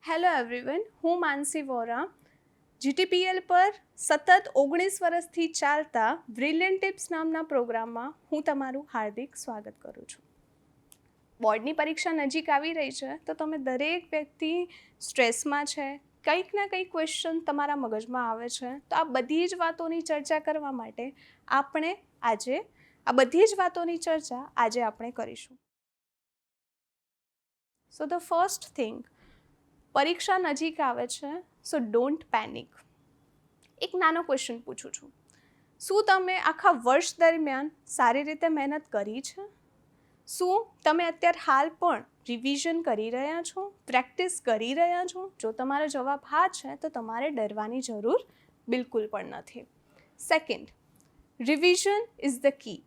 Hello everyone, હું માનસી Vora GTPL પર સતત 19 વર્ષથી ચાલતા બ્રિલિયન્ટ ટિપ્સ નામના પ્રોગ્રામમાં હું તમારું હાર્દિક સ્વાગત કરું છું. બોર્ડની પરીક્ષા નજીક આવી રહી છે તો તમે દરેક વ્યક્તિ સ્ટ્રેસમાં છે, કંઈક ના કંઈક ક્વેશ્ચન તમારા મગજમાં આવે છે. તો આ બધી જ વાતોની ચર્ચા કરવા માટે આપણે કરીશું. સો ધ ફર્સ્ટ થિંગ, પરીક્ષા નજીક આવે છે, સો ડોન્ટ પેનિક. એક નાનો ક્વેશ્ચન પૂછું છું, શું તમે આખા વર્ષ દરમિયાન સારી રીતે મહેનત કરી છે? શું તમે અત્યારે હાલ પણ રિવિઝન કરી રહ્યા છો, પ્રેક્ટિસ કરી રહ્યા છો? જો તમારો જવાબ હા છે તો તમારે ડરવાની જરૂર બિલકુલ પણ નથી. Second, revision is the key.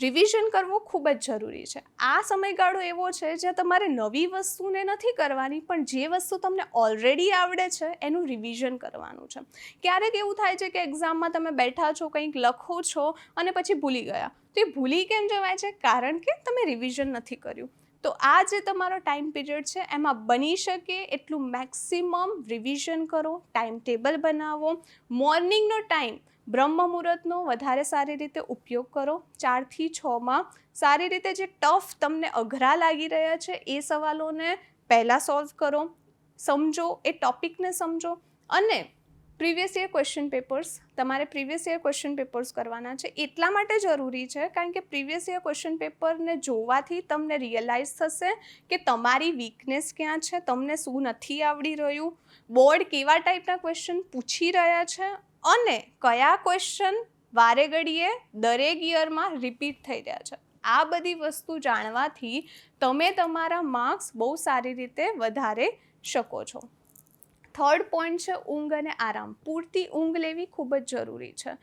Revision કરવું ખૂબ જ જરૂરી છે. આ સમયગાળો એવો છે જ્યાં તમારે નવી વસ્તુને નથી કરવાની, પણ જે વસ્તુ તમને ઓલરેડી આવડે છે એનું રિવિઝન કરવાનું છે. ક્યારેક એવું થાય છે કે એક્ઝામમાં તમે બેઠા છો, કંઈક લખો છો અને પછી ભૂલી ગયા. તો એ ભૂલી કેમ જવાય છે? કારણ કે તમે રિવિઝન નથી કર્યું. તો આ જે તમારો ટાઈમ પીરિયડ છે એમાં બની શકે એટલું મેક્સિમમ રિવિઝન કરો, ટાઈમ ટેબલ બનાવો. મોર્નિંગનો ટાઈમ બ્રહ્મ મુહૂર્તનો વધારે સારી રીતે ઉપયોગ કરો. 4 થી 6માં સારી રીતે જે ટફ તમને અઘરા લાગી રહ્યા છે એ સવાલોને પહેલાં સોલ્વ કરો, સમજો, એ ટોપિકને સમજો. અને પ્રીવિયસ યર ક્વેશ્ચન પેપર્સ કરવાના છે. એટલા માટે જરૂરી છે કારણ કે પ્રીવિયસ યર ક્વેશ્ચન પેપરને જોવાથી તમને રિયલાઇઝ થશે કે તમારી વીકનેસ ક્યાં છે, તમને શું નથી આવડી રહ્યું, બોર્ડ કેવા ટાઈપના ક્વેશ્ચન પૂછી રહ્યા છે અને કયા ક્વેશ્ચન વારે ઘડીએ દરેક યરમાં રિપીટ થઈ રહ્યા છે. આ બધી વસ્તુ જાણવાથી તમે તમારા માર્ક્સ બહુ સારી રીતે વધારી શકો છો. થર્ડ પોઈન્ટ છે ઊંઘ અને આરામ. પૂરતી ઊંઘ લેવી ખૂબ જ જરૂરી છે.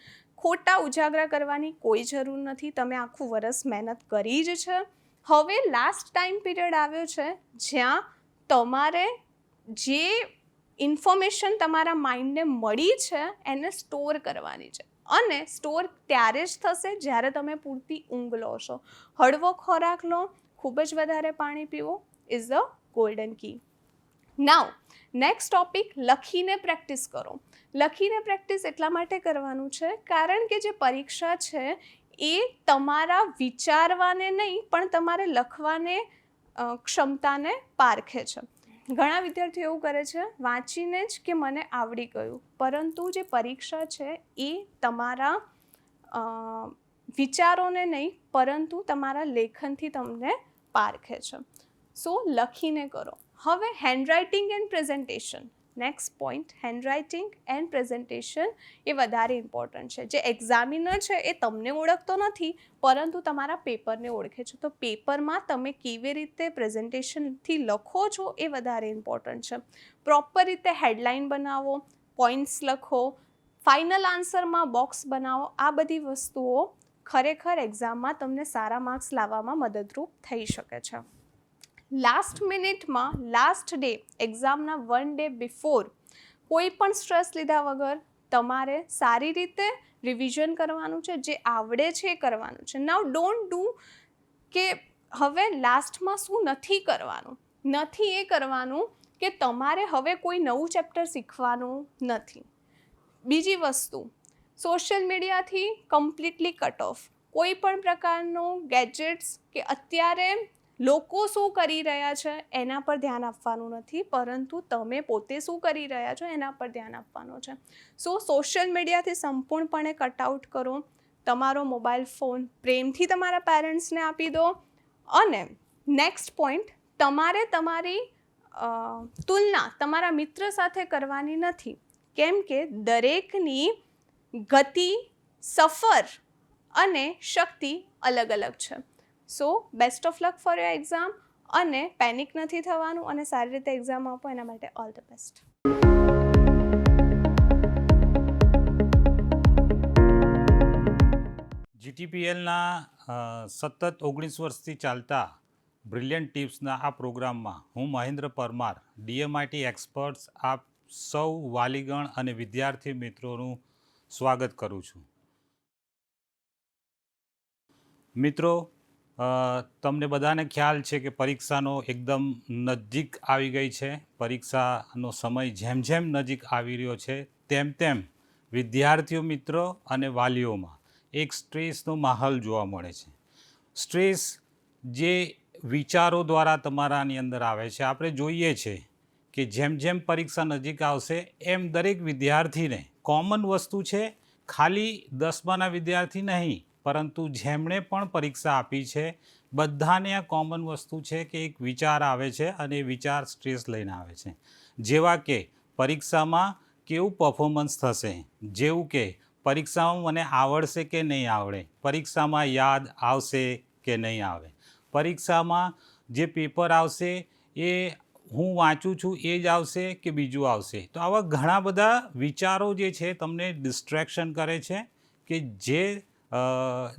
ખોટા ઉજાગરા કરવાની કોઈ જરૂર નથી. તમે આખું વરસ મહેનત કરી જ છે. હવે લાસ્ટ ટાઈમ પીરિયડ આવ્યો છે જ્યાં તમારે જે ઇન્ફોર્મેશન તમારા માઇન્ડને મળી છે એને સ્ટોર કરવાની છે. અને સ્ટોર ત્યારે જ થશે જ્યારે તમે પૂરતી ઊંઘ લો છો, હળવો ખોરાક લો, ખૂબ જ વધારે પાણી પીવો. Is the golden key. Now next topic, લખીને પ્રેક્ટિસ કરો. લખીને પ્રેક્ટિસ એટલા માટે કરવાનું છે કારણ કે જે પરીક્ષા છે એ તમારા વિચારવાને નહીં પણ તમારે લખવાને ક્ષમતાને પારખે છે. ઘણા વિદ્યાર્થીઓ એવું કરે છે વાંચીને જ કે મને આવડી ગયું, પરંતુ જે પરીક્ષા છે એ તમારા વિચારોને નહીં પરંતુ તમારા લેખનથી તમને પારખે છે. સો લખીને કરો. હવે handwriting and presentation. Next point, handwriting and presentation એ વધારે ઇમ્પોર્ટન્ટ છે. જે એક્ઝામિનર છે એ તમને ઓળખતો નથી પરંતુ તમારા પેપરને ઓળખે છે. તો પેપરમાં તમે કેવી રીતે પ્રેઝન્ટેશનથી લખો છો એ વધારે ઇમ્પોર્ટન્ટ છે. પ્રોપર રીતે હેડલાઇન બનાવો, પોઈન્ટ્સ લખો, ફાઇનલ આન્સરમાં બોક્સ બનાવો. આ બધી વસ્તુઓ ખરેખર એક્ઝામમાં તમને સારા માર્ક્સ લાવવામાં મદદરૂપ થઈ શકે છે. લાસ્ટ મિનિટમાં, લાસ્ટ ડે, એક્ઝામના 1 ડે બિફોર કોઈ પણ સ્ટ્રેસ લીધા વગર તમારે સારી રીતે રિવિઝન કરવાનું છે. જે આવડે છે એ કરવાનું છે. નાઉ ડોન્ટ ડુ કે હવે લાસ્ટમાં શું નથી કરવાનું. નથી એ કરવાનું કે તમારે હવે કોઈ નવું ચેપ્ટર શીખવાનું નથી. બીજી વસ્તુ, સોશિયલ મીડિયાથી કમ્પ્લીટલી કટ ઓફ. કોઈ પણ પ્રકારનું ગેજેટ્સ કે અત્યારે લોકો શું કરી રહ્યા છે એના પર ધ્યાન આપવાનું નથી, પરંતુ તમે પોતે શું કરી રહ્યા છો એના પર ધ્યાન આપવાનું છે. સો સોશિયલ મીડિયાથી સંપૂર્ણપણે કટઆઉટ કરો. તમારો મોબાઈલ ફોન પ્રેમથી તમારા પેરેન્ટ્સને આપી દો. અને નેક્સ્ટ પોઈન્ટ, તમારે તમારી તુલના તમારા મિત્ર સાથે કરવાની નથી, કેમ કે દરેકની ગતિ, સફર અને શક્તિ અલગ અલગ છે. So best of luck for your exam. અને પેનિક નથી થવાનું અને સારી રીતે એક્ઝામ આપો. એના માટે ઓલ ધ બેસ્ટ. જીટીપીએલના સતત 19 વર્ષથી ચાલતા બ્રિલિયન્ટ ટિપ્સના આ પ્રોગ્રામમાં હું મહેન્દ્ર પરમાર, ડીએમઆઈટી એક્સપર્ટ્સ, આપ સૌ વાલીગણ અને વિદ્યાર્થી મિત્રોનું સ્વાગત કરું છું. મિત્રો, તમને બધાને ખ્યાલ છે કે પરીક્ષાનો એકદમ નજીક આવી ગઈ છે. પરીક્ષાનો સમય જેમ જેમ નજીક આવી રહ્યો છે તેમ તેમ વિદ્યાર્થીઓ મિત્રો અને વાલીઓમાં એક સ્ટ્રેસનો માહોલ જોવા મળે છે. સ્ટ્રેસ જે વિચારો દ્વારા તમારાની અંદર આવે છે. આપણે જોઈએ છે કે જેમ જેમ પરીક્ષા નજીક આવશે એમ દરેક વિદ્યાર્થીને કોમન વસ્તુ છે, ખાલી 10માના વિદ્યાર્થી નહીં, પરંતુ જેમણે પણ પરીક્ષા આપી છે બધાને આ કોમન વસ્તુ છે કે એક વિચાર આવે છે અને એ વિચાર સ્ટ્રેસ લઈને આવે છે. જેવા કે પરીક્ષામાં કેવું પરફોર્મન્સ થશે, જેવું કે પરીક્ષામાં મને આવડશે કે નહીં આવડે, પરીક્ષામાં યાદ આવશે કે નહીં આવે, પરીક્ષામાં જે પેપર આવશે એ હું વાંચું છું એ જ આવશે કે બીજું આવશે. તો આવા ઘણા બધા વિચારો જે છે તમને ડિસ્ટ્રેક્શન કરે છે કે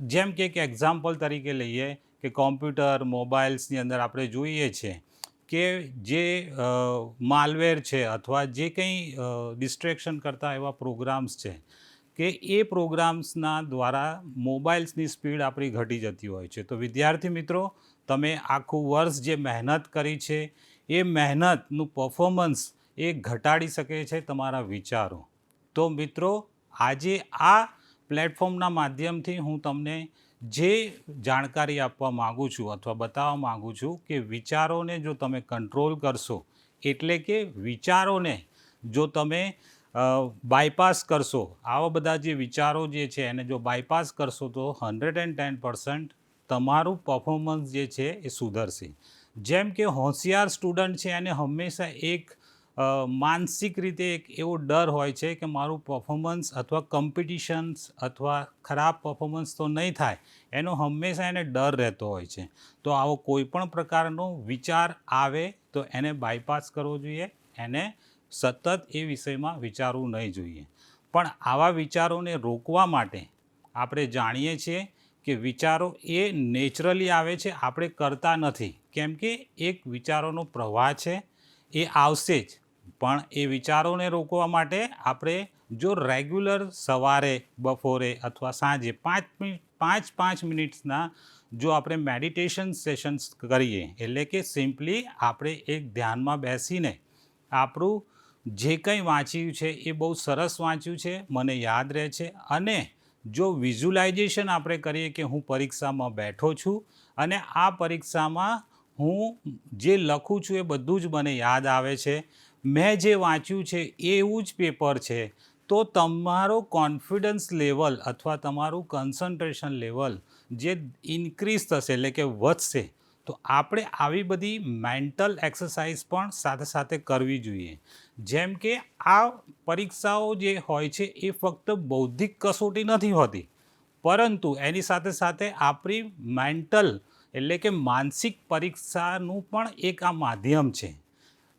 જેમ કે એક એક્ઝામ્પલ તરીકે લઈએ કે કોમ્પ્યુટર મોબાઈલ્સની અંદર આપણે જોઈએ છે કે જે માલવેર છે અથવા જે કંઈ ડિસ્ટ્રેક્શન કરતા એવા પ્રોગ્રામ્સ છે કે એ પ્રોગ્રામ્સના દ્વારા મોબાઈલ્સની સ્પીડ આપણી ઘટી જતી હોય છે. તો વિદ્યાર્થી મિત્રો, તમે આખું વર્ષ જે મહેનત કરી છે એ મહેનતનું પરફોર્મન્સ એ ઘટાડી શકે છે તમારા વિચારો. તો મિત્રો, આજે આ પ્લેટફોર્મના માધ્યમથી હું તમને જે જાણકારી આપવા માગું છું અથવા બતાવવા માગું છું કે વિચારોને જો તમે કંટ્રોલ કરશો, એટલે કે વિચારોને જો તમે બાયપાસ કરશો, આવા બધા જે વિચારો જે છે એને જો બાયપાસ કરશો તો 110% તમારું પરફોર્મન્સ જે છે એ સુધરશે. જેમ કે હોશિયાર સ્ટુડન્ટ છે એને હંમેશા એક માનસિક રીતે એક એવો ડર હોય છે કે મારું પરફોર્મન્સ અથવા કોમ્પિટિશન્સ અથવા ખરાબ પરફોર્મન્સ તો નહીં થાય, એનો હંમેશા એને ડર રહેતો હોય છે. તો આવો કોઈ પણ પ્રકારનો વિચાર આવે તો એને બાયપાસ કરવો જોઈએ, એને સતત એ વિષયમાં વિચારવું નહીં જોઈએ. પણ આવા વિચારોને રોકવા માટે આપણે જાણીએ છીએ કે વિચારો એ નેચરલી આવે છે, આપણે કરતા નથી. કેમ કે એક વિચારોનો પ્રવાહ છે, એ આવશે જ. પણ એ વિચારોને રોકવા માટે આપણે જો રેગ્યુલર સવારે, બપોરે અથવા સાંજે 5 મિનિટ્સના જો આપણે મેડિટેશન સેશન્સ કરીએ, એટલે કે સિમ્પલી આપણે એક ધ્યાનમાં બેસીને આપણું જે કંઈ વાંચ્યું છે એ બહુ સરસ વાંચ્યું છે, મને યાદ રહે છે, અને જો વિઝ્યુલાઇઝેશન આપણે કરીએ કે હું પરીક્ષામાં બેઠો છું અને આ પરીક્ષામાં હું જે લખું છું એ બધું જ મને યાદ આવે છે, મેં જે વાંચ્યું છે એવું જ પેપર છે, તો તમારો કોન્ફિડન્સ લેવલ અથવા તમારું કન્સન્ટ્રેશન લેવલ જે ઇન્ક્રીઝ થશે, એટલે કે વધશે. તો આપણે આવી બધી મેન્ટલ એક્સરસાઇઝ પણ સાથે સાથે કરવી જોઈએ. જેમ કે આ પરીક્ષાઓ જે હોય છે એ ફક્ત બૌદ્ધિક કસોટી નથી હોતી, પરંતુ એની સાથે સાથે આપણી મેન્ટલ એટલે કે માનસિક પરીક્ષાનું પણ એક આ માધ્યમ છે.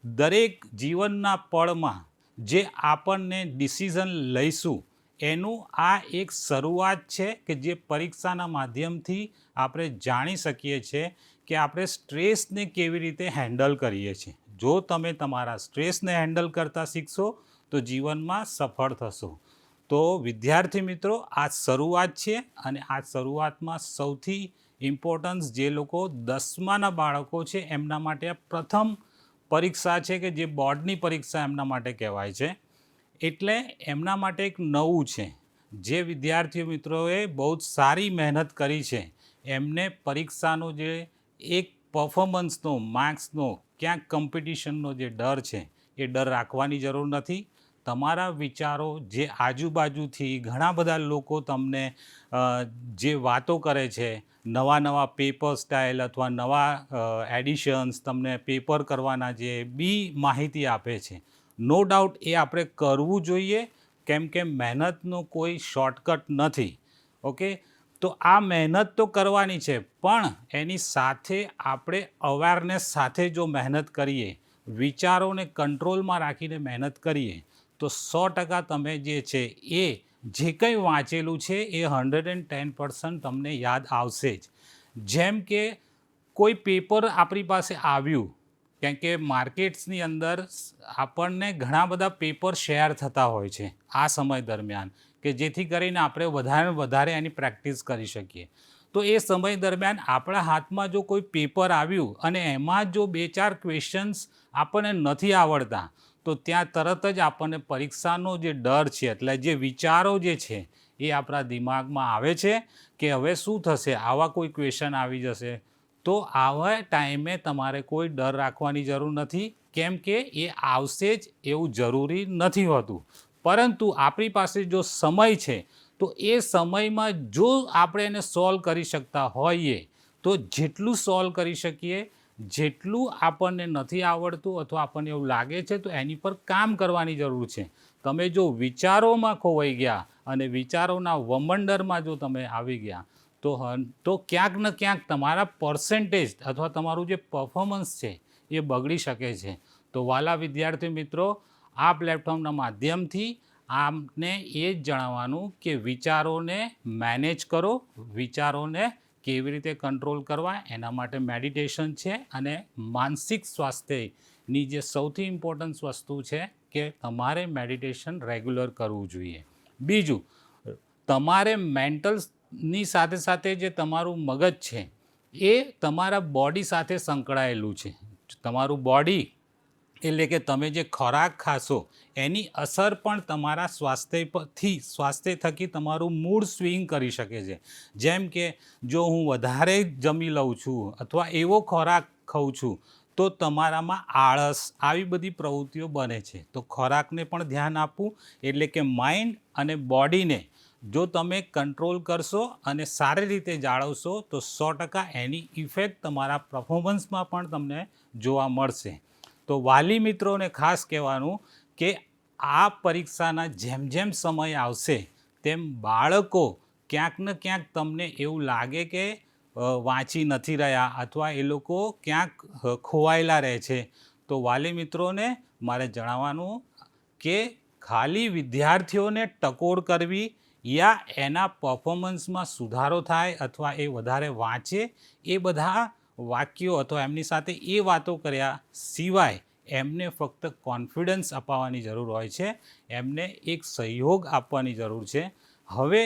દરેક જીવનના પળમાં જે આપણને ડિસિઝન લઈશું એનું આ એક શરૂઆત છે કે જે પરીક્ષાના માધ્યમથી આપણે જાણી શકીએ છીએ કે આપણે સ્ટ્રેસને કેવી રીતે હેન્ડલ કરીએ છીએ. જો તમે તમારા સ્ટ્રેસને હેન્ડલ કરતા શીખશો તો જીવનમાં સફળ થશો. તો વિદ્યાર્થી મિત્રો, આ શરૂઆત છે અને આ શરૂઆતમાં સૌથી ઇમ્પોર્ટન્સ જે લોકો 10માના બાળકો છે એમના માટે આ પ્રથમ પરીક્ષા છે કે જે બોર્ડની પરીક્ષા એમના માટે કહેવાય છે. એટલે એમના માટે એક નવું છે. જે વિદ્યાર્થી મિત્રોએ બહુ જ સારી મહેનત કરી છે એમને પરીક્ષાનો જે એક પરફોર્મન્સનો, માર્ક્સનો, ક્યાંક કોમ્પિટિશનનો જે ડર છે એ ડર રાખવાની જરૂર નથી. તમારા વિચારો જે આજુબાજુથી ઘણા બધા લોકો તમને જે વાતો કરે છે, નવા પેપર સ્ટાઇલ અથવા નવા એડિશન્સ, તમને પેપર કરવાના જે બી માહિતી આપે છે, નો ડાઉટ એ આપણે કરવું જોઈએ. કેમ કે મહેનતનો કોઈ શોર્ટકટ નથી. ઓકે, તો આ મહેનત તો કરવાની છે, પણ એની સાથે આપણે અવેરનેસ સાથે જો મહેનત કરીએ, વિચારોને કંટ્રોલમાં રાખીને મહેનત કરીએ, તો 100% તમે જે છે એ જે કંઈ વાંચેલું છે એ 110% તમને યાદ આવશે જ. જેમ કે કોઈ પેપર આપણી પાસે આવ્યું, કેમ કે માર્કેટ્સની અંદર આપણને ઘણા બધા પેપર શેર થતા હોય છે આ સમય દરમિયાન, કે જેથી કરીને આપણે વધારે એની પ્રેક્ટિસ કરી શકીએ. તો એ સમય દરમિયાન આપણા હાથમાં જો કોઈ પેપર આવ્યું અને એમાં જો 2-4 ક્વેશ્ચન્સ આપણને નથી આવડતા, તો ત્યાં તરત જ આપણને પરીક્ષાનો જે ડર છે, એટલે જે વિચારો જે છે એ આપણા દિમાગમાં આવે છે કે હવે શું થશે, આવા કોઈ ક્વેશ્ચન આવી જશે. તો આવા ટાઈમે તમારે કોઈ ડર રાખવાની જરૂર નથી, કેમ કે એ આવશે જ એવું જરૂરી નથી હોતું. પરંતુ આપણી પાસે જો સમય છે, તો એ સમયમાં જો આપણે એને સોલ્વ કરી શકતા હોઈએ, તો જેટલું સોલ્વ કરી શકીએ, જેટલું આપણને નથી આવડતું અથવા આપણને એવું લાગે છે, તો એની પર કામ કરવાની જરૂર છે. તમે જો વિચારોમાં ખોવાઈ ગયા અને વિચારોના વમંડરમાં જો તમે આવી ગયા, તો ક્યાંક ને ક્યાંક તમારા પર્સન્ટેજ અથવા તમારું જે પરફોર્મન્સ છે એ બગડી શકે છે. તો વાલા વિદ્યાર્થી મિત્રો, આ પ્લેટફોર્મના માધ્યમથી આપને એ જ જણાવવાનું કે વિચારોને મેનેજ કરો, વિચારોને કેવી રીતે કંટ્રોલ કરવા, એના માટે મેડિટેશન છે. અને માનસિક સ્વાસ્થ્યની જે સૌથી ઇમ્પોર્ટન્ટ વસ્તુ છે કે તમારે મેડિટેશન રેગ્યુલર કરવું જોઈએ. બીજું, તમારે મેન્ટલની સાથે સાથે જે તમારું મગજ છે એ તમારા બોડી સાથે સંકળાયેલું છે. તમારું બોડી એટલે કે તમે જે ખોરાક ખાશો એની અસર પણ તમારા સ્વાસ્થ્ય થકી તમારું મૂડ સ્વિંગ કરી શકે છે. જેમ કે જો હું વધારે જમી લઉં છું અથવા એવો ખોરાક ખાઉં છું, તો તમારામાં આળસ, આવી બધી પ્રવૃત્તિઓ બને છે. તો ખોરાકને પણ ધ્યાન આપવું, એટલે કે માઇન્ડ અને બોડીને જો તમે કંટ્રોલ કરશો અને સારી રીતે જાળવશો, તો 100% એની ઇફેક્ટ તમારા પરફોર્મન્સમાં પણ તમને જોવા મળશે. તો વાલી મિત્રોને ખાસ કહેવાનું કે આ પરીક્ષાના જેમ જેમ સમય આવશે, તેમ બાળકો ક્યાંક ને ક્યાંક તમને એવું લાગે કે વાંચી નથી રહ્યા અથવા એ લોકો ક્યાંક ખોવાયેલા રહે છે, તો વાલી મિત્રોને મારે જણાવવાનું કે ખાલી વિદ્યાર્થીઓને ટકોર કરવી યા એના પરફોર્મન્સમાં સુધારો થાય અથવા એ વધારે વાંચે, એ બધા વાક્યો અથવા એમની સાથે એ વાતો કર્યા સિવાય એમને ફક્ત કોન્ફિડન્સ અપાવવાની જરૂર હોય છે, એમને એક સહયોગ આપવાની જરૂર છે. હવે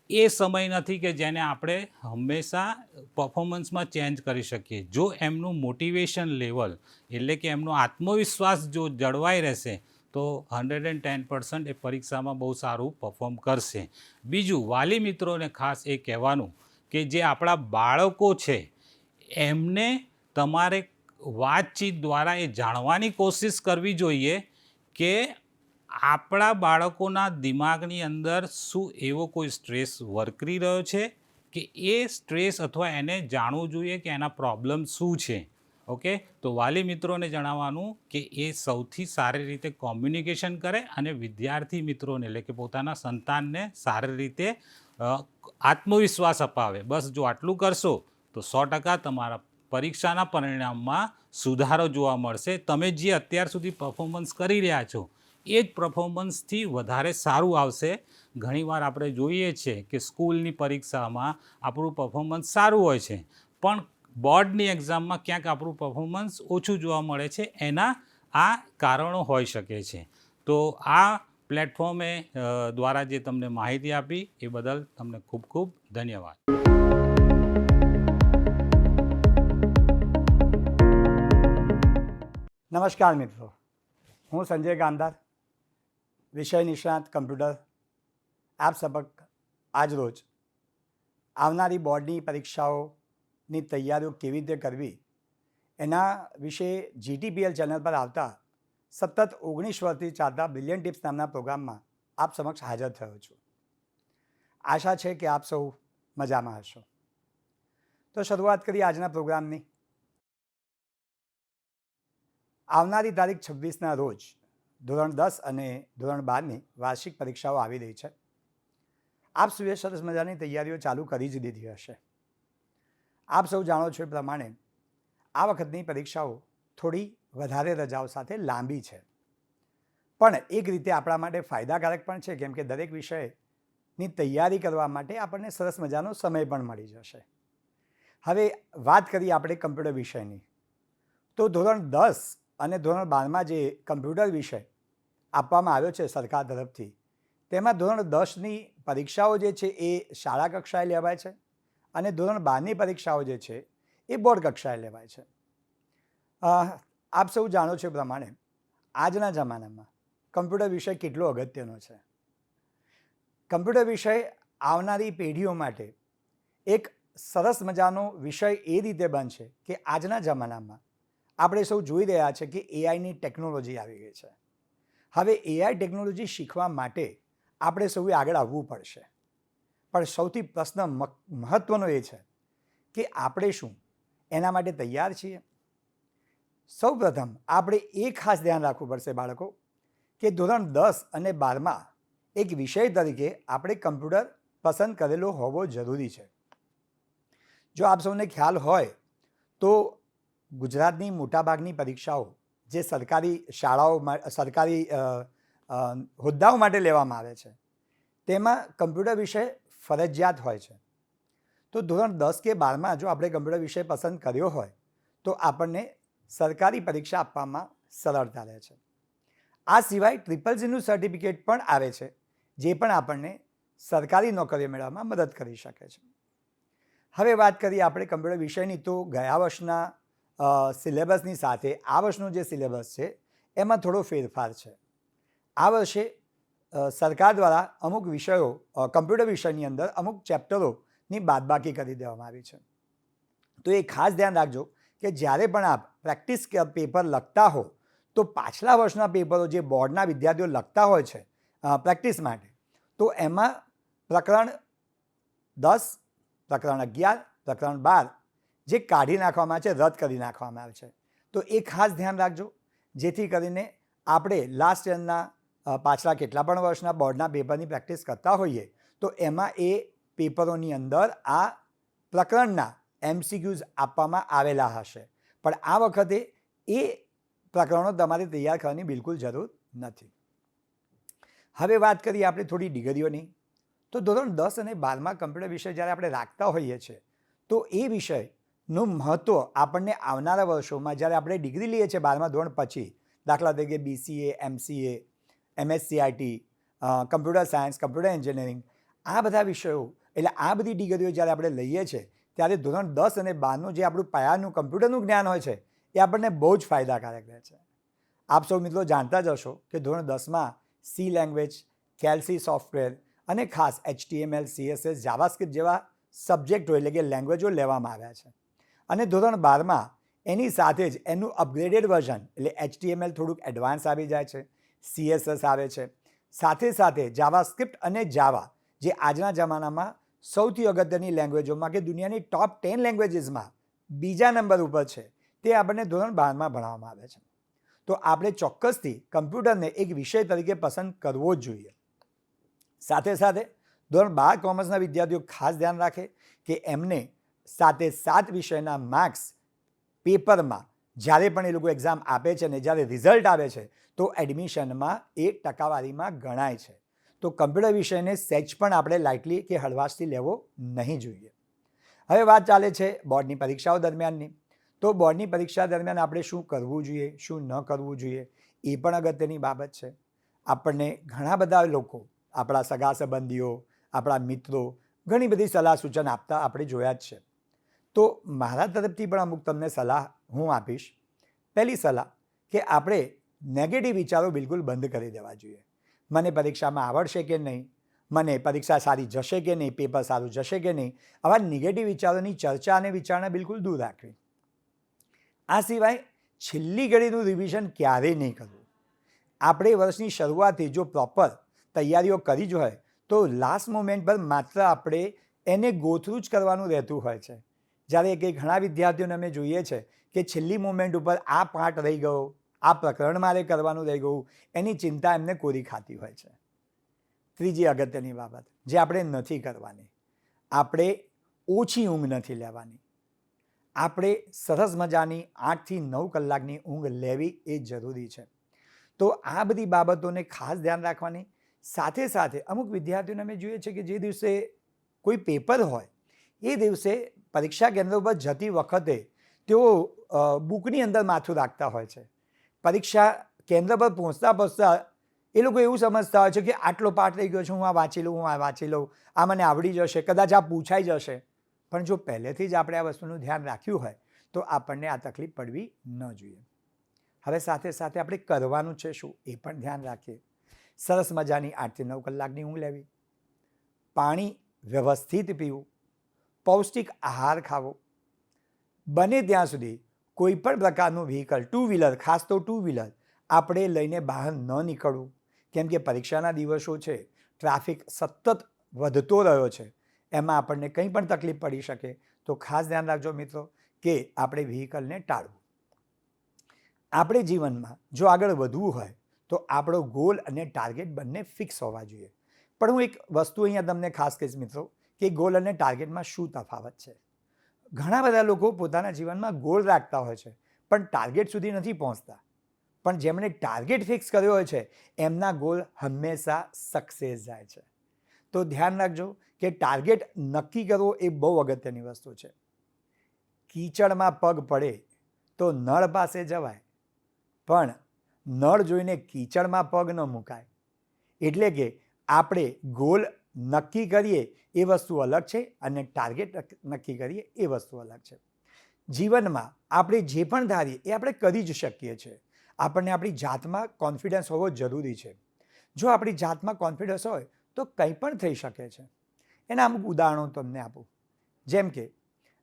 એ સમય નથી કે જેને આપણે હંમેશા પરફોર્મન્સમાં ચેન્જ કરી શકીએ. જો એમનું મોટિવેશન લેવલ એટલે કે એમનો આત્મવિશ્વાસ જો જળવાઈ રહેશે, તો 110% એ પરીક્ષામાં બહુ સારું પરફોર્મ કરશે. બીજું, વાલી મિત્રોને ખાસ એ કહેવાનું કે જે આપણા બાળકો છે એમને તમારે વાતચીત દ્વારા એ જાણવાની કોશિશ કરવી જોઈએ કે આપણા બાળકોના દિમાગની અંદર શું એવો કોઈ સ્ટ્રેસ વર્કરી રહ્યો છે કે એ સ્ટ્રેસ અથવા એને જાણવું જોઈએ કે એના પ્રોબ્લેમ શું છે. ઓકે, તો વાલી મિત્રોને જણાવવાનું કે એ સૌથી સારી રીતે કોમ્યુનિકેશન કરે અને વિદ્યાર્થી મિત્રોને એટલે કે પોતાના સંતાનને સારી રીતે આત્મવિશ્વાસ અપાવે. બસ જો આટલું કરશો તો 100% તમારા પરીક્ષાના પરિણામમાં સુધારો જોવા મળશે. તમે જે અત્યાર સુધી પરફોર્મન્સ કરી રહ્યા છો એ જ પરફોર્મન્સથી વધારે સારું આવશે. ઘણીવાર આપણે જોઈએ છીએ કે સ્કૂલની પરીક્ષામાં આપણું પરફોર્મન્સ સારું હોય છે, પણ બોર્ડની એક્ઝામમાં ક્યાંક આપણું પરફોર્મન્સ ઓછું જોવા મળે છે. એના આ કારણો હોઈ શકે છે. તો આ પ્લેટફોર્મે દ્વારા જે તમને માહિતી આપી એ બદલ તમને ખૂબ ખૂબ ધન્યવાદ. નમસ્કાર મિત્રો, હું સંજય ગાંધાર, વિષય નિષ્ણાત કમ્પ્યુટર. આપ સબક આજ રોજ આવનારી બોર્ડની પરીક્ષાઓની તૈયારીઓ કેવી રીતે કરવી એના વિશે GTPL ચેનલ પર આવતા સતત 19 વર્ષથી ચાલતા બ્રિલિયન્ટ ટિપ્સ નામના પ્રોગ્રામમાં આપ સમક્ષ હાજર થયો છું. આશા છે કે આપ સૌ મજામાં હશો. તો શરૂઆત કરીએ આજના પ્રોગ્રામની. આવનારી તારીખ 26ના રોજ ધોરણ 10 અને ધોરણ 12ની વાર્ષિક પરીક્ષાઓ આવી રહી છે. આપ સૌએ સરસ મજાની તૈયારીઓ ચાલુ કરી જ દીધી હશે. આપ સૌ જાણો છો એ પ્રમાણે આ વખતની પરીક્ષાઓ થોડી વધારે રજાઓ સાથે લાંબી છે, પણ એક રીતે આપણા માટે ફાયદાકારક પણ છે, કેમ કે દરેક વિષયની તૈયારી કરવા માટે આપણને સરસ મજાનો સમય પણ મળી જશે. હવે વાત કરીએ આપણે કમ્પ્યુટર વિષયની, તો ધોરણ 10 અને ધોરણ 12માં જે કમ્પ્યુટર વિષય આપવામાં આવ્યો છે સરકાર તરફથી, તેમાં ધોરણ 10ની પરીક્ષાઓ જે છે એ શાળા કક્ષાએ લેવાય છે અને ધોરણ 12ની પરીક્ષાઓ જે છે એ બોર્ડ કક્ષાએ લેવાય છે. આપ સૌ જાણો છો એ પ્રમાણે આજના જમાનામાં કમ્પ્યુટર વિષય કેટલો અગત્યનો છે. કમ્પ્યુટર વિષય આવનારી પેઢીઓ માટે એક સરસ મજાનો વિષય એ રીતે બનશે કે આજના જમાનામાં આપણે સૌ જોઈ રહ્યા છે કે એઆઈની ટેકનોલોજી આવી ગઈ છે. હવે એઆઈ ટેકનોલોજી શીખવા માટે આપણે સૌએ આગળ આવવું પડશે. પણ સૌથી પ્રશ્ન મહત્ત્વનો એ છે કે આપણે શું એના માટે તૈયાર છીએ? સૌપ્રથમ આપણે એ ખાસ ધ્યાન રાખવું પડશે બાળકો કે ધોરણ 10 અને 12માં એક વિષય તરીકે આપણે કમ્પ્યુટર પસંદ કરેલો હોવો જરૂરી છે. જો આપ સૌને ખ્યાલ હોય તો ગુજરાતની મોટાભાગની પરીક્ષાઓ જે સરકારી શાળાઓ સરકારી હોદ્દાઓ માટે લેવામાં આવે છે તેમાં કમ્પ્યુટર વિષય ફરજિયાત હોય છે. તો ધોરણ 10 કે 12માં જો આપણે કમ્પ્યુટર વિષય પસંદ કર્યો હોય તો આપણને સરકારી પરીક્ષા આપવામાં સરળતા રહે છે. આ સિવાય CCCનું સર્ટિફિકેટ પણ આવે છે જે પણ આપણને સરકારી નોકરીઓ મેળવવામાં મદદ કરી શકે છે. હવે વાત કરીએ આપણે કમ્પ્યુટર વિષયની તો ગયા વર્ષના સિલેબસની સાથે આ વર્ષનો જે સિલેબસ છે એમાં થોડો ફેરફાર છે. આ વર્ષે સરકાર દ્વારા અમુક વિષયો કમ્પ્યુટર વિષયની અંદર અમુક ચેપ્ટરોની બાદબાકી કરી દેવામાં આવી છે. તો એ ખાસ ધ્યાન રાખજો કે જ્યારે પણ આપ પ્રેક્ટિસ પેપર લખતા હો તો પાછલા વર્ષના પેપરો જે બોર્ડના વિદ્યાર્થીઓ લખતા હોય છે પ્રેક્ટિસ માટે તો એમાં પ્રકરણ 10, પ્રકરણ 11, પ્રકરણ 12 જે કાઢી નાખવામાં આવે છે, રદ કરી નાખવામાં આવે છે. તો એ ખાસ ધ્યાન રાખજો જેથી કરીને આપણે લાસ્ટ યરના પાછલા કેટલા પણ વર્ષના બોર્ડના પેપરની પ્રેક્ટિસ કરતા હોઈએ તો એમાં એ પેપરોની અંદર આ પ્રકરણના MCQs આપવામાં આવેલા હશે. પણ આ વખતે એ પ્રકરણો તમારે તૈયાર કરવાની બિલકુલ જરૂર નથી. હવે વાત કરીએ આપણે થોડી ડિગ્રીઓની. તો ધોરણ 10 અને 12માં કમ્પ્યુટર વિષય જ્યારે આપણે રાખતા હોઈએ છીએ તો એ વિષયનું મહત્ત્વ આપણને આવનારા વર્ષોમાં જ્યારે આપણે ડિગ્રી લઈએ છીએ 12મા ધોરણ પછી, દાખલા તરીકે BCA, MCA, MSCIT, computer science, computer engineering, આ બધા વિષયો એટલે આ બધી ડિગ્રીઓ જ્યારે આપણે લઈએ છીએ ત્યારે ધોરણ 10 અને 12નું જે આપણું પાયાનું કમ્પ્યુટરનું જ્ઞાન હોય છે એ આપણને બહુ જ ફાયદાકારક રહે છે. આપ સૌ મિત્રો જાણતા જ હશો કે ધોરણ 10માં C લેંગ્વેજ, કેલ્સી સોફ્ટવેર અને ખાસ HTML, CSS, જાવાસ્ક્રિપ્ટ જેવા સબ્જેક્ટો એટલે કે લેંગ્વેજો લેવામાં આવ્યા છે. અને ધોરણ 12માં એની સાથે જ એનું અપગ્રેડેડ વર્ઝન એટલે HTML થોડુંક એડવાન્સ આવી જાય છે, CSS આવે છે, સાથે સાથે જાવાસ્ક્રિપ્ટ અને જાવા જે આજના જમાનામાં સૌથી અગત્યની લેંગ્વેજોમાં કે દુનિયાની ટોપ 10 લેંગ્વેજીસમાં બીજા નંબર ઉપર છે તે આપણને ધોરણ 12માં ભણાવવામાં આવે છે. તો આપણે ચોક્કસથી કમ્પ્યુટરને એક વિષય તરીકે પસંદ કરવો જ જોઈએ. સાથે સાથે ધોરણ 12 કોમર્સના વિદ્યાર્થીઓ ખાસ ધ્યાન રાખે કે એમને 7 વિષયના માર્ક્સ પેપરમાં જ્યારે પણ એ લોકો એક્ઝામ આપે છે અને જ્યારે રિઝલ્ટ આવે છે તો એડમિશનમાં એ ટકાવારીમાં ગણાય છે. તો કમ્પ્યુટર વિષયને સહેજ પણ આપણે લાઇટલી કે હળવાશથી લેવો નહીં જોઈએ. હવે વાત ચાલે છે બોર્ડની પરીક્ષાઓ દરમિયાનની. તો બોર્ડની પરીક્ષા દરમિયાન આપણે શું કરવું જોઈએ, શું ન કરવું જોઈએ એ પણ અગત્યની બાબત છે. આપણને ઘણા બધા લોકો, આપણા સગા સંબંધીઓ, આપણા મિત્રો ઘણી બધી સલાહ સૂચન આપતા આપણે જોયા જ છે. તો મારા તરફથી પણ અમુક તમને સલાહ હું આપીશ. પહેલી સલાહ કે આપણે નેગેટિવ વિચારો બિલકુલ બંધ કરી દેવા જોઈએ. મને પરીક્ષામાં આવડશે કે નહીં, મને પરીક્ષા સારી જશે કે નહીં, પેપર સારું જશે કે નહીં, આવા નેગેટિવ વિચારોની ચર્ચા અને વિચારણા બિલકુલ દૂર રાખવી. આ સિવાય છેલ્લી ઘડીનું રિવિઝન ક્યારેય નહીં કરવું. આપણે વર્ષની શરૂઆતથી જો પ્રોપર તૈયારીઓ કરી જ હોય તો લાસ્ટ મોમેન્ટ પર માત્ર આપણે એને ગોથરું જ કરવાનું રહેતું હોય છે. જ્યારે કે ઘણા વિદ્યાર્થીઓને અમે જોઈએ છે કે છેલ્લી મોમેન્ટ ઉપર આ પાર્ટ રહી ગયો, આ પ્રકરણ મારે કરવાનું રહી ગયું, એની ચિંતા એમને કોરી ખાતી હોય છે. ત્રીજી અગત્યની બાબત જે આપણે નથી કરવાની, આપણે ઓછી ઊંઘ નથી લેવાની. આપણે સરસ મજાની 8 થી 9 કલાકની ઊંઘ લેવી એ જરૂરી છે. તો આ બધી બાબતોને ખાસ ધ્યાન રાખવાની. સાથે સાથે અમુક વિદ્યાર્થીઓને અમે જોઈએ છે કે જે દિવસે કોઈ પેપર હોય એ દિવસે પરીક્ષા કેન્દ્ર ઉપર જતી વખતે તેઓ બુકની અંદર માથું રાખતા હોય છે. પરીક્ષા કેન્દ્ર પર પહોંચતા એ લોકો એવું સમજતા હોય છે કે આટલો પાઠ રહી ગયો છે, હું આ વાંચી લઉં, આ મને આવડી જશે, કદાચ આ પૂછાઈ જશે. પણ જો પહેલેથી જ આપણે આ વસ્તુનું ધ્યાન રાખ્યું હોય તો આપણને આ તકલીફ પડવી ન જોઈએ. હવે સાથે સાથે આપણે કરવાનું છે શું એ પણ ધ્યાન રાખીએ. સરસ મજાની 8 થી 9 કલાકની ઊંઘ લેવી, પાણી વ્યવસ્થિત પીવું, પૌષ્ટિક આહાર ખાવો, બને ત્યાં સુધી કોઈ પણ પ્રકારનું વ્હીકલ, 2 વ્હીલર, ખાસ તો 2 વ્હીલર આપણે લઈને બહાર ન નીકળવું. કેમ કે પરીક્ષાના દિવસો છે, ટ્રાફિક સતત વધતો રહ્યો છે, એમાં આપણને કંઈ પણ તકલીફ પડી શકે. તો ખાસ ધ્યાન રાખજો મિત્રો કે આપણે વ્હીકલને ટાળવું. આપણે જીવનમાં જો આગળ વધવું હોય તો આપણો ગોલ અને ટાર્ગેટ બંને ફિક્સ હોવા જોઈએ. પણ હું એક વસ્તુ અહીંયા તમને ખાસ કહીશ મિત્રો કે ગોલ અને ટાર્ગેટમાં શું તફાવત છે. ઘણા બધા લોકો પોતાના જીવનમાં ગોલ રાખતા હોય છે પણ ટાર્ગેટ સુધી નથી પહોંચતા. પણ જેમણે ટાર્ગેટ ફિક્સ કર્યો હોય છે એમના ગોલ હંમેશા સક્સેસ જાય છે. તો ધ્યાન રાખજો કે ટાર્ગેટ નક્કી કરવો એ બહુ અગત્યની વસ્તુ છે. કીચડમાં પગ પડે તો નળ પાસે જવાય, પણ નળ જોઈને કીચડમાં પગ ન મુકાય. એટલે કે આપણે ગોલ નક્કી કરીએ એ વસ્તુ અલગ છે અને ટાર્ગેટ નક્કી કરીએ એ વસ્તુ અલગ છે. જીવનમાં આપણે જે પણ ધારીએ એ આપણે કરી જ શકીએ છીએ. આપણને આપણી જાતમાં કોન્ફિડન્સ હોવો જરૂરી છે. જો આપણી જાતમાં કોન્ફિડન્સ હોય તો કંઈ પણ થઈ શકે છે. એના અમુક ઉદાહરણો તમને આપું. જેમ કે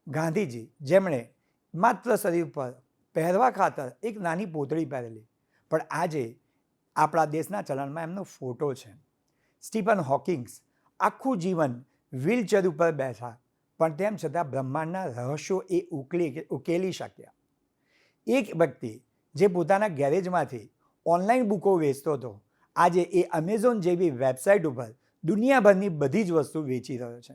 ગાંધીજી, જેમણે માત્ર શરીર પર પહેરવા ખાતર એક નાની પોતળી પહેરેલી, પણ આજે આપણા દેશના ચલણમાં એમનો ફોટો છે. સ્ટીફન હોકિંગ્સ આખું જીવન વ્હીલચેર ઉપર બેઠા, પણ તેમ છતાં બ્રહ્માંડના રહસ્યો એ ઉકેલી શક્યા. એક વ્યક્તિ જે પોતાના ગેરેજમાંથી ઓનલાઈન બુકો વેચતો હતો, આજે એ અમેઝોન જેવી વેબસાઇટ ઉપર દુનિયાભરની બધી જ વસ્તુ વેચી રહ્યો છે.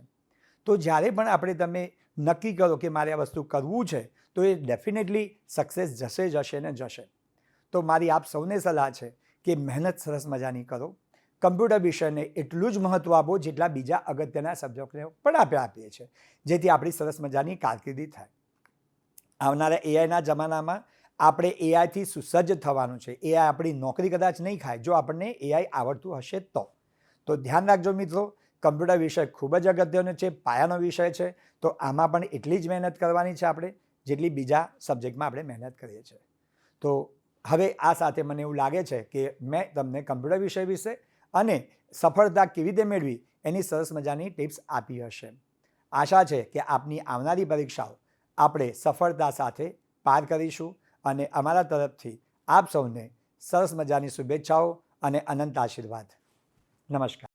તો જ્યારે પણ તમે નક્કી કરો કે મારે આ વસ્તુ કરવું છે તો એ ડેફિનેટલી સક્સેસ જશે ને જશે. તો મારી આપ સૌને સલાહ છે કે મહેનત સરસ મજાની કરો. કમ્પ્યુટર વિષયને એટલું જ મહત્ત્વ આપો જેટલા બીજા અગત્યના સબ્જેક્ટને પણ આપણે આપીએ છીએ, જેથી આપણી સરસ મજાની કારકિર્દી થાય. આવનારા એઆઈના જમાનામાં આપણે એઆઈથી સુસજ્જ થવાનું છે. એઆઈ આપણી નોકરી કદાચ નહીં ખાય જો આપણને એઆઈ આવડતું હશે તો. તો ધ્યાન રાખજો મિત્રો, કમ્પ્યુટર વિષય ખૂબ જ અગત્યનો છે, પાયાનો વિષય છે. તો આમાં પણ એટલી જ મહેનત કરવાની છે આપણે જેટલી બીજા સબ્જેક્ટમાં આપણે મહેનત કરીએ છીએ. તો હવે આ સાથે મને એવું લાગે છે કે મેં તમને કમ્પ્યુટર વિષય વિશે અને સફળતા કેવી રીતે મેળવી એની સરસ મજાની ટિપ્સ આપી હશે. આશા છે કે આપની આવનારી પરીક્ષાઓ આપણે સફળતા સાથે પાર કરીશું અને અમારા તરફથી આપ સૌને સરસ મજાની શુભેચ્છાઓ અને અનંત આશીર્વાદ. નમસ્કાર.